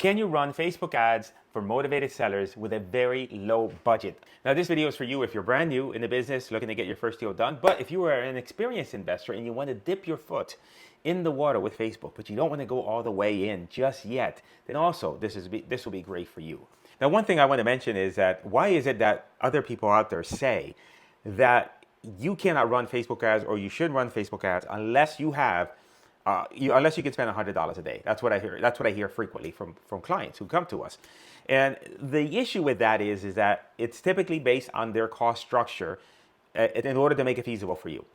Can you run Facebook ads for motivated sellers with a very low budget? Now, this video is for you if you're brand new in the business looking to get your first deal done. But if you are an experienced investor and you want to dip your foot in the water with Facebook, but you don't want to go all the way in just yet, then also this will be great for you. Now, one thing I want to mention is that why is it that other people out there say that you cannot run Facebook ads or you should run Facebook ads unless you have unless you can spend $100 a day. That's what I hear. That's what I hear frequently from clients who come to us. And the issue with that is that it's typically based on their cost structure in order to make it feasible for you.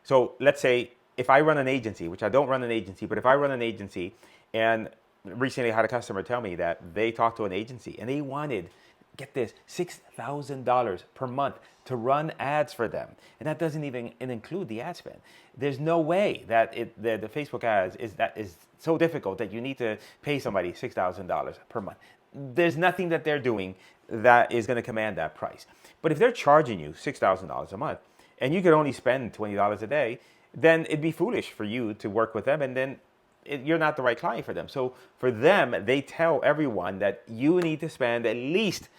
So let's say if I run an agency, which I don't run an agency, but if I run an agency, and recently I had a customer tell me that they talked to an agency and they wanted, get this, $6,000 per month to run ads for them. And that doesn't even include the ad spend. There's no way that the Facebook ads is so difficult that you need to pay somebody $6,000 per month. There's nothing that they're doing that is going to command that price. But if they're charging you $6,000 a month and you could only spend $20 a day, then it'd be foolish for you to work with them, and then you're not the right client for them. So for them, they tell everyone that you need to spend at least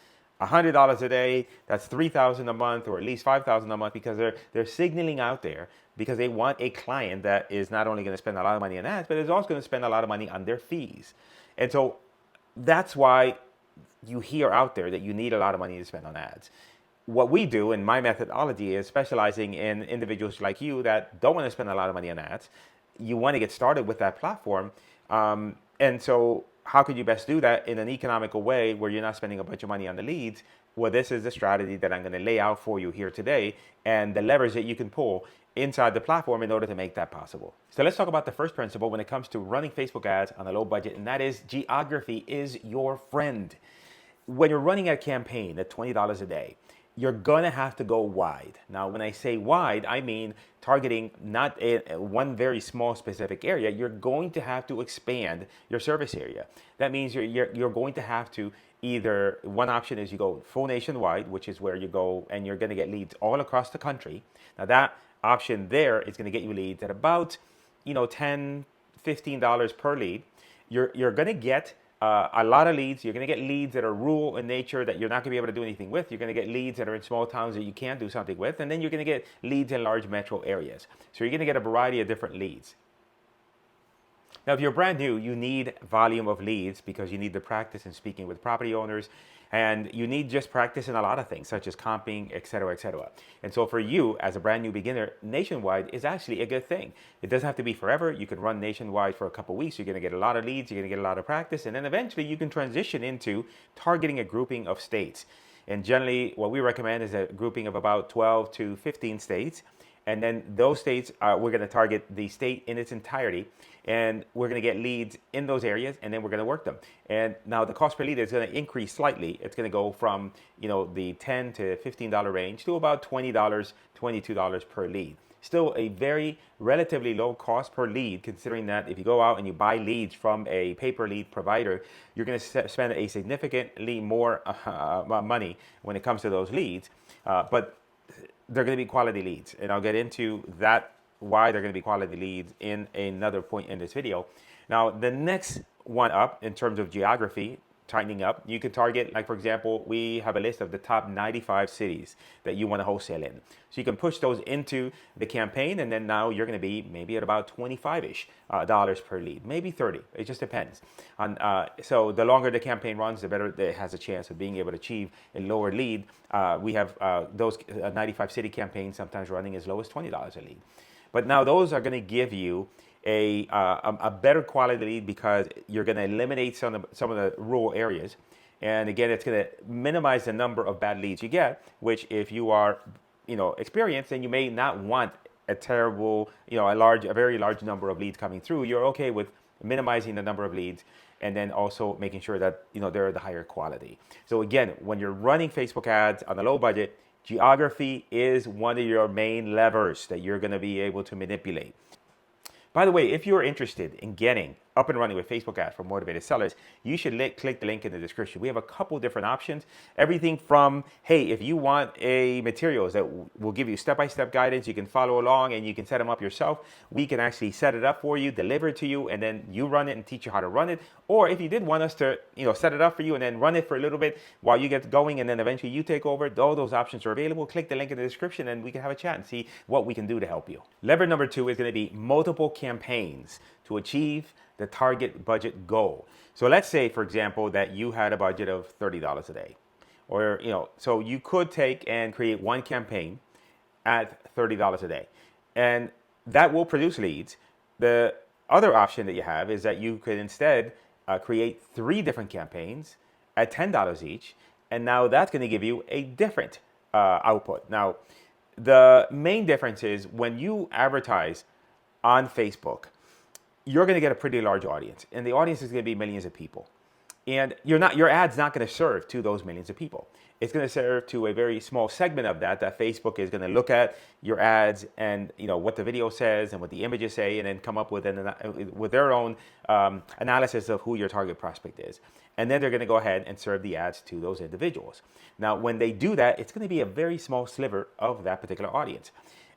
$100 a day, that's $3,000 a month, or at least $5,000 a month, because they're signaling out there because they want a client that is not only going to spend a lot of money on ads, but is also going to spend a lot of money on their fees. And so that's why you hear out there that you need a lot of money to spend on ads. What we do in my methodology is specializing in individuals like you that don't want to spend a lot of money on ads. You want to get started with that platform. And so how could you best do that in an economical way where you're not spending a bunch of money on the leads? Well, this is the strategy that I'm going to lay out for you here today and the levers that you can pull inside the platform in order to make that possible. So let's talk about the first principle when it comes to running Facebook ads on a low budget, and that is geography is your friend. When you're running a campaign at $20 a day, you're going to have to go wide. Now, when I say wide, I mean targeting not one very small specific area. You're going to have to expand your service area. That means you're going to have to either, one option is you go full nationwide, which is where you go and you're going to get leads all across the country. Now, that option there is going to get you leads at about, $10, $15 per lead. You're going to get a lot of leads. You're going to get leads that are rural in nature that you're not going to be able to do anything with. You're going to get leads that are in small towns that you can't do something with. And then you're going to get leads in large metro areas. So you're going to get a variety of different leads. Now, if you're brand new, you need volume of leads because you need the practice in speaking with property owners, and you need just practice in a lot of things such as comping, et cetera, et cetera. And so for you as a brand new beginner, nationwide is actually a good thing. It doesn't have to be forever. You can run nationwide for a couple of weeks. You're going to get a lot of leads. You're going to get a lot of practice. And then eventually you can transition into targeting a grouping of states. And generally what we recommend is a grouping of about 12 to 15 states. And then those states, we're going to target the state in its entirety, and we're going to get leads in those areas, and then we're going to work them. And now the cost per lead is going to increase slightly. It's going to go from the $10 to $15 range to about $20, $22 per lead. Still a very relatively low cost per lead, considering that if you go out and you buy leads from a pay-per lead provider, you're going to spend a significantly more money when it comes to those leads. But they're going to be quality leads, and I'll get into that, why they're going to be quality leads in another point in this video. Now, the next one up in terms of geography, tightening up, you can target, like for example, we have a list of the top 95 cities that you want to wholesale in. So you can push those into the campaign, and then now you're going to be maybe at about 25-ish dollars per lead, maybe 30. It just depends. So the longer the campaign runs, the better it has a chance of being able to achieve a lower lead. We have those 95 city campaigns sometimes running as low as $20 a lead. But now those are going to give you a better quality lead because you're going to eliminate some of the rural areas. And again, it's going to minimize the number of bad leads you get, which if you are, experienced, then you may not want a terrible, a very large number of leads coming through. You're okay with minimizing the number of leads and then also making sure that, they're the higher quality. So again, when you're running Facebook ads on a low budget, geography is one of your main levers that you're going to be able to manipulate. By the way, if you're interested in getting up and running with Facebook ads for motivated sellers, you should click the link in the description. We have a couple different options. Everything from, hey, if you want a materials that will give you step-by-step guidance, you can follow along and you can set them up yourself. We can actually set it up for you, deliver it to you, and then you run it and teach you how to run it. Or if you did want us to, set it up for you and then run it for a little bit while you get going and then eventually you take over, all those options are available. Click the link in the description and we can have a chat and see what we can do to help you. Lever number 2 is going to be multiple campaigns to achieve the target budget goal. So let's say, for example, that you had a budget of $30 a day. Or, so you could take and create one campaign at $30 a day. And that will produce leads. The other option that you have is that you could instead create 3 different campaigns at $10 each. And now that's going to give you a different output. Now, the main difference is when you advertise on Facebook, you're going to get a pretty large audience, and the audience is going to be millions of people. And your ad's not going to serve to those millions of people. It's going to serve to a very small segment of that Facebook is going to look at your ads and what the video says and what the images say, and then come up with their own analysis of who your target prospect is. And then they're going to go ahead and serve the ads to those individuals. Now, when they do that, it's going to be a very small sliver of that particular audience.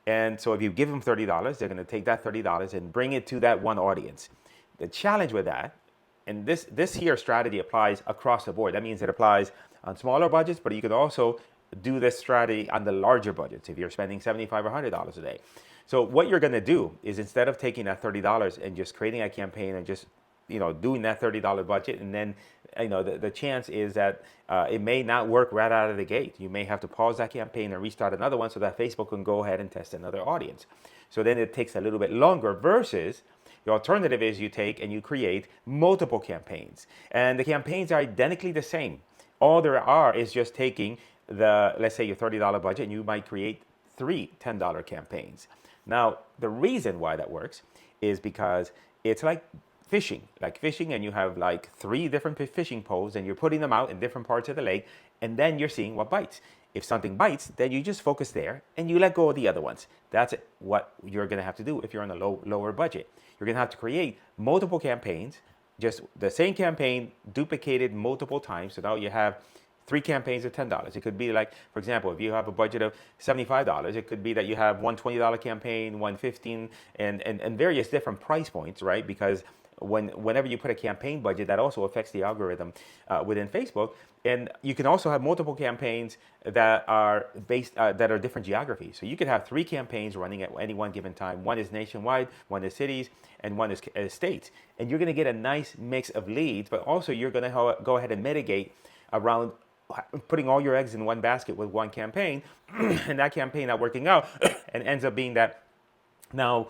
And so if you give them $30, they're going to take that $30 and bring it to that one audience. The challenge with that, and this here strategy applies across the board. That means it applies on smaller budgets, but you can also do this strategy on the larger budgets if you're spending $75 or $100 a day. So what you're going to do is, instead of taking that $30 and just creating a campaign and just doing that $30 budget, and then the chance is that it may not work right out of the gate. You may have to pause that campaign and restart another one so that Facebook can go ahead and test another audience. So then it takes a little bit longer, versus the alternative is you take and you create multiple campaigns, and the campaigns are identically the same. All there are is just taking let's say your $30 budget, and you might create 3 $10 campaigns. Now, the reason why that works is because it's like fishing, and you have 3 different fishing poles, and you're putting them out in different parts of the lake, and then you're seeing what bites. If something bites, then you just focus there and you let go of the other ones. That's what you're going to have to do if you're on a lower budget. You're going to have to create multiple campaigns, just the same campaign duplicated multiple times. So now you have 3 campaigns of $10. It could be for example, if you have a budget of $75, it could be that you have one $20 campaign, one $15, and various different price points, right? Because whenever you put a campaign budget, that also affects the algorithm within Facebook. And you can also have multiple campaigns that are based that are different geographies. So you could have 3 campaigns running at any one given time. One is nationwide, one is cities, and one is states. And you're going to get a nice mix of leads, but also you're going to go ahead and mitigate around putting all your eggs in one basket with one campaign, and that campaign not working out, and ends up being that now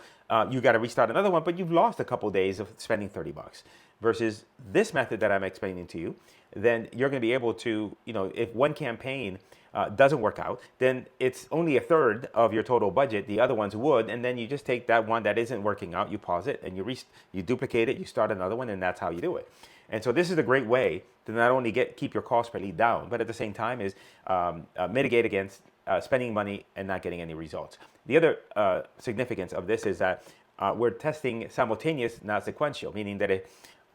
you got to restart another one, but you've lost a couple days of spending $30. Versus this method that I'm explaining to you, then you're going to be able to, if one campaign doesn't work out, then it's only a third of your total budget. The other ones would, and then you just take that one that isn't working out, you pause it, and you duplicate it, you start another one, and that's how you do it. And so this is a great way to not only keep your cost per lead down, but at the same time is mitigate against spending money and not getting any results. The other significance of this is that we're testing simultaneous, not sequential, meaning that if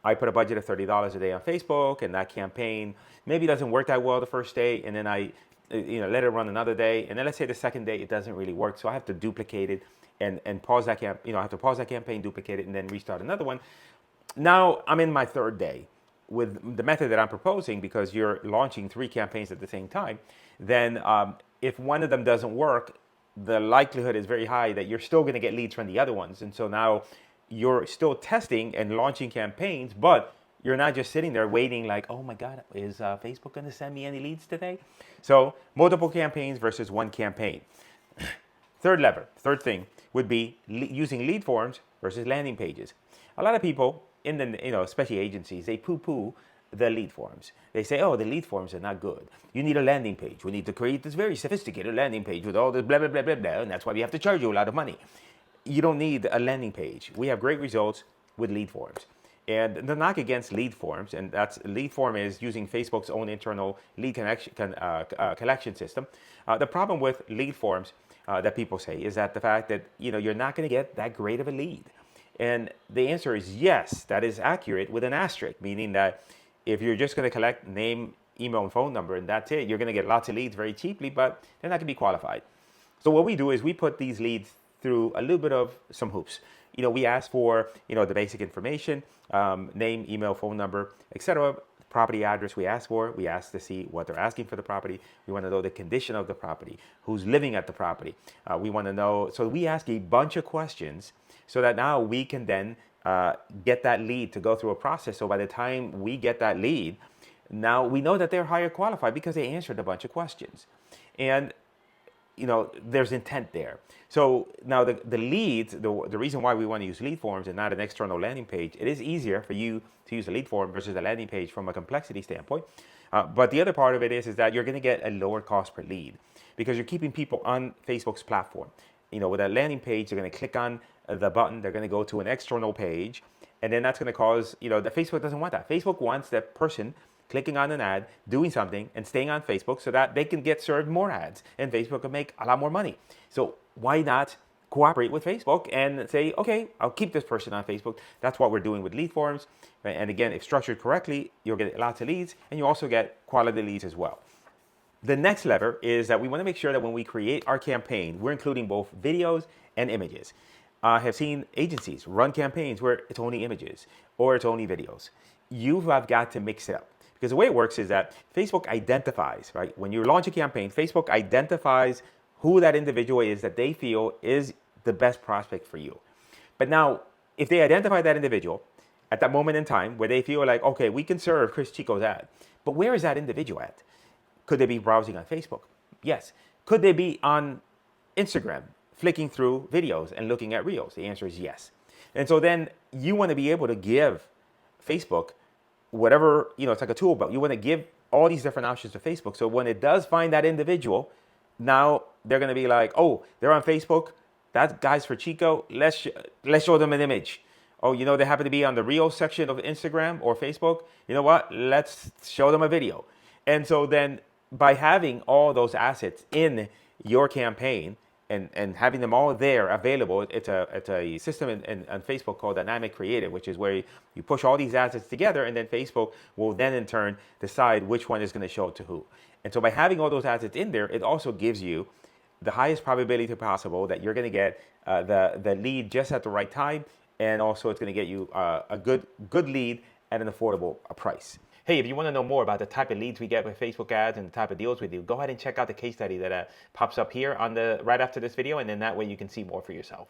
I put a budget of $30 a day on Facebook, and that campaign maybe doesn't work that well the first day, and then I let it run another day, and then let's say the second day it doesn't really work, so I have to duplicate it and pause that I have to pause that campaign, duplicate it, and then restart another one. Now I'm in my 3rd day with the method that I'm proposing, because you're launching 3 campaigns at the same time. Then if one of them doesn't work, the likelihood is very high that you're still going to get leads from the other ones. And so now you're still testing and launching campaigns, but you're not just sitting there waiting oh my God, is Facebook going to send me any leads today? So multiple campaigns versus one campaign. Third thing would be using lead forms versus landing pages. A lot of people in the, especially agencies, they poo-poo the lead forms. They say, oh, the lead forms are not good. You need a landing page. We need to create this very sophisticated landing page with all this blah, blah, blah, blah, blah, and that's why we have to charge you a lot of money. You don't need a landing page. We have great results with lead forms. And the knock against lead forms, and that's lead form is using Facebook's own internal lead collection system. The problem with lead forms that people say is that the fact that you're not going to get that great of a lead. And the answer is yes, that is accurate with an asterisk, meaning that if you're just going to collect name, email, and phone number and that's it, you're going to get lots of leads very cheaply, but they're not going to be qualified. So what we do is we put these leads through a little bit of some hoops. We ask for, the basic information, name, email, phone number, etc. Property address we ask for. We ask to see what they're asking for the property. We want to know the condition of the property, who's living at the property. We want to know, so we ask a bunch of questions so that now we can then get that lead to go through a process. So by the time we get that lead, now we know that they're higher qualified because they answered a bunch of questions. And there's intent there. So now the leads, the reason why we want to use lead forms and not an external landing page, it is easier for you to use a lead form versus a landing page from a complexity standpoint. But the other part of it is that you're going to get a lower cost per lead because you're keeping people on Facebook's platform. With a landing page, they're going to click on the button, they're going to go to an external page, and then that's going to cause, the Facebook doesn't want that. Facebook wants that person clicking on an ad, doing something, and staying on Facebook so that they can get served more ads, and Facebook can make a lot more money. So why not cooperate with Facebook and say, okay, I'll keep this person on Facebook. That's what we're doing with lead forms. And again, if structured correctly, you'll get lots of leads, and you also get quality leads as well. The next lever is that we want to make sure that when we create our campaign, we're including both videos and images. I have seen agencies run campaigns where it's only images or it's only videos. You have got to mix it up. Because the way it works is that Facebook identifies, right? When you launch a campaign, Facebook identifies who that individual is that they feel is the best prospect for you. But now, if they identify that individual at that moment in time where they feel like, okay, we can serve Cris Chico's ad, but where is that individual at? Could they be browsing on Facebook? Yes. Could they be on Instagram, flicking through videos and looking at reels? The answer is yes. And so then you want to be able to give Facebook whatever, it's like a tool belt. You want to give all these different options to Facebook. So when it does find that individual, now they're going to be like, oh, they're on Facebook. That guy's for Chico. Let's show them an image. Oh, they happen to be on the Reels section of Instagram or Facebook. You know what? Let's show them a video. And so then by having all those assets in your campaign, and having them all there available, it's a system on Facebook called Dynamic Creative, which is where you push all these assets together, and then Facebook will then in turn decide which one is going to show to who. And so by having all those assets in there, it also gives you the highest probability possible that you're going to get the lead just at the right time, and also it's going to get you a good lead at an affordable price. Hey, if you want to know more about the type of leads we get with Facebook ads and the type of deals we do, go ahead and check out the case study that pops up here right after this video, and then that way you can see more for yourself.